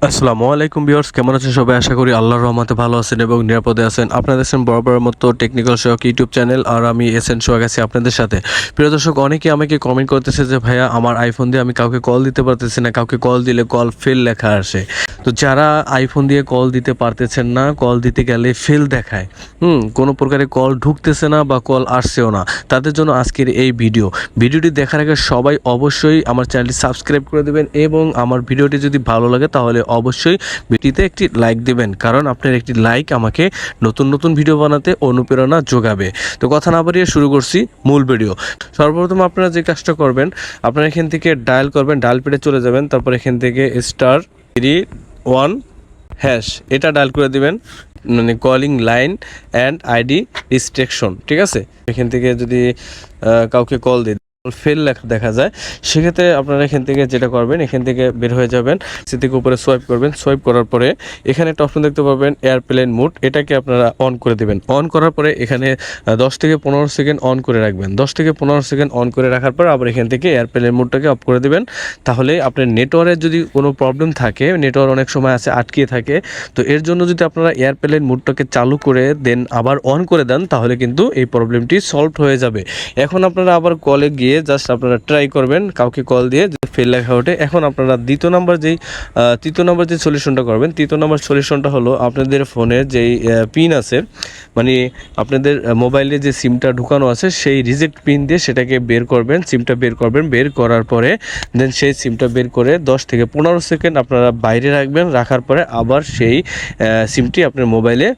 আসসালামু আলাইকুম ভিউয়ার্স, কেমন আছেন সবাই? আশা করি আল্লাহর রহমতে ভালো আছেন এবং নিরাপদে আছেন। আপনারা দেখছেন বরাবরের মতো টেকনিক্যাল সোহাগ ইউটিউব চ্যানেল, আর আমি সোহাগ আছি আপনাদের সাথে। প্রিয় দর্শক, অনেকেই আমাকে কমেন্ট করতেছে যে ভাইয়া আমার আইফোন দিয়ে আমি কাউকে কল দিতে পারতেছি না, কাউকে কল দিলে কল ফেল লেখা আসে। তো যারা আইফোন দিয়ে কল দিতে পারতেছেন না, কল দিতে গেলে ফেল দেখায়, কোনো প্রকারে কল ঢুকতেছে না বা কল আসছেও না, তাদের জন্য আজকের এই ভিডিওটি দেখার আগে সবাই অবশ্যই আমার চ্যানেলটি সাবস্ক্রাইব করে দেবেন এবং আমার ভিডিওটি যদি ভালো লাগে তাহলে অবশ্যই ভিডিওতে একটি লাইক দিবেন, কারণ আপনার একটি লাইক আমাকে নতুন নতুন ভিডিও বানাতে অনুপ্রেরণা যোগাবে। তো কথা না বাড়িয়ে শুরু করছি মূল ভিডিও। সর্বপ্রথম আপনারা যে কাজটা করবেন, আপনারা এখান থেকে ডায়াল করবেন, ডায়াল পেডে চলে যাবেন, তারপর এখান থেকে *3 1# এটা ডায়াল করে দিবেন, মানে calling line and ID restriction. ঠিক আছে, এখান থেকে যদি কাউকে কল দিই ফেল লেখা দেখা যায়, সেক্ষেত্রে আপনারা এখান থেকে যেটা করবেন, এখান থেকে বের হয়ে যাবেন, সে থেকে উপরে সোয়াইপ করবেন। সোয়াইপ করার পরে এখানে একটা অপশন দেখতে পাবেন এয়ারপ্লেন মোড, এটাকে আপনারা অন করে দেবেন। অন করার পরে এখানে 10 থেকে 15 সেকেন্ড অন করে রাখবেন। 10 থেকে 15 সেকেন্ড অন করে রাখার পর আবার এখান থেকে এয়ারপ্লেন মোডটাকে অফ করে দেবেন। তাহলে আপনার নেটওয়ার্কের যদি কোনো প্রবলেম থাকে, নেটওয়ার্ক অনেক সময় আছে আটকিয়ে থাকে, তো এর জন্য যদি আপনারা এয়ারপ্লেন মোডটাকে চালু করে দেন আবার অন করে দেন, তাহলে কিন্তু এই প্রবলেমটি সলভ হয়ে যাবে। এখন আপনারা আবার কলে গিয়ে জাস্ট আপনারা ট্রাই করবেন কাউকে কল দিয়ে, যদি ফেল লেখা ওঠে। এখন আপনারা তৃতীয় নাম্বার যে সলিউশনটা করবেন, তৃতীয় নাম্বার সলিউশনটা হলো আপনাদের ফোনের যেই পিন আছে, মানে আপনাদের মোবাইলে যে সিমটা ঢুকানো আছে সেই রিজেক্ট পিন দিয়ে সেটাকে বের করবেন, সিমটা বের করবেন। বের করার পরে দেন সেই সিমটা বের করে 10 থেকে 15 সেকেন্ড আপনারা বাইরে রাখবেন। রাখার পরে আবার সেই সিমটি আপনার মোবাইলে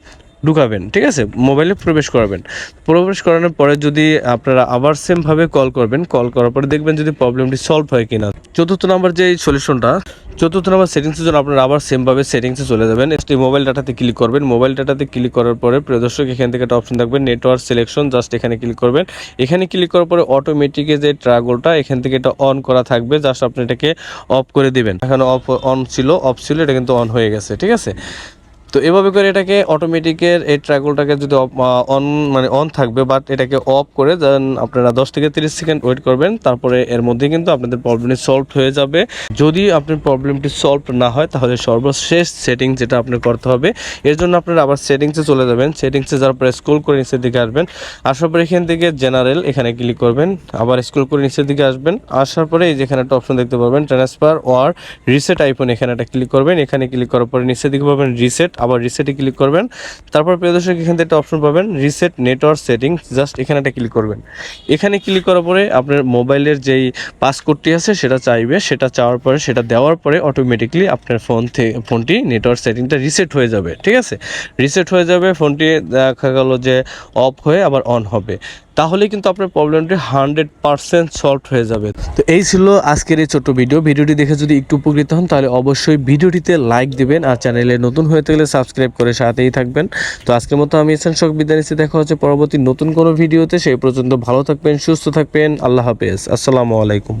ঢুকাবেন। ঠিক আছে, মোবাইলে প্রবেশ করাবেন। প্রবেশ করানোর পরে যদি আপনারা আবার সেমভাবে কল করবেন, কল করার পরে দেখবেন যদি প্রবলেমটি সলভ হয় কিনা। চতুর্থ নাম্বার সেটিংসের জন্য আপনারা আবার সেমভাবে সেটিংসে চলে যাবেন। মোবাইল ডাটাতে ক্লিক করবেন। মোবাইল ডাটাতে ক্লিক করার পরে প্রিয় দর্শক, এখান থেকে একটা অপশন থাকবে নেটওয়ার্ক সিলেকশন, জাস্ট এখানে ক্লিক করবেন। এখানে ক্লিক করার পরে অটোমেটিকে যে ট্রাগলটা এখান থেকে এটা অন করা থাকবে, জাস্ট আপনি এটাকে অফ করে দিবেন। এখানে অফ ছিল, এটা কিন্তু অন হয়ে গেছে। ঠিক আছে, তো এভাবে করে এটাকে অটোমেটিকের এই ট্র্যাগলটাকে যদি অন থাকবে, বাট এটাকে অফ করে দেন আপনারা 10 থেকে 30 সেকেন্ড ওয়েট করবেন। তারপরে এর মধ্যে কিন্তু আপনাদের প্রবলেমটি সলভ হয়ে যাবে। যদি আপনার প্রবলেমটি সলভ না হয়, তাহলে সর্বশেষ সেটিং যেটা আপনার করতে হবে, এর জন্য আপনারা আবার সেটিংসে চলে যাবেন। সেটিংসে যাওয়ার পরে স্ক্রল করে নিচের দিকে আসবেন। আসার পরে এখান থেকে জেনারেল এখানে ক্লিক করবেন, আবার স্ক্রল করে নিচের দিকে আসবেন। আসার পরে এই যেখানে একটা অপশন দেখতে পাবেন ট্রান্সফার ওর রিসেট আইফোন, এখানে একটা ক্লিক করবেন। এখানে ক্লিক করার পরে নিচের দিকে পাবেন রিসেট, আবার রিসেটে ক্লিক করবেন। তারপর প্রিয় দর্শক, এখান থেকে একটা অপশন পাবেন রিসেট নেটওয়ার্ক সেটিংস, জাস্ট এখানে একটা ক্লিক করবেন। এখানে ক্লিক করার পরে আপনার মোবাইলের যেই পাসকোডটি আছে সেটা চাইবে, সেটা চাওয়ার পরে সেটা দেওয়ার পরে অটোমেটিকলি আপনার ফোনটি নেটওয়ার্ক সেটিংটা রিসেট হয়ে যাবে। ঠিক আছে, রিসেট হয়ে যাবে, ফোনটি দেখা গেল যে অফ হয়ে আবার অন হবে। তাহলে কিন্তু আপনার প্রবলেমটি 100% সলভ হয়ে যাবে। তো এই ছিল আজকের এই ছোট্ট ভিডিওটি দেখে যদি একটু উপকৃত হন, তাহলে অবশ্যই ভিডিওটিতে লাইক দিবেন, আর চ্যানেলে নতুন হয়ে থাকলে সাবস্ক্রাইব করে সাথেই থাকবেন। তো আজকের মতো আমি সোহাগ বিদায় নিচ্ছি, দেখা হচ্ছে পরবর্তী নতুন কোনো ভিডিওতে। সেই পর্যন্ত ভালো থাকবেন, সুস্থ থাকবেন, আল্লাহ হাফেজ, আসসালামু আলাইকুম।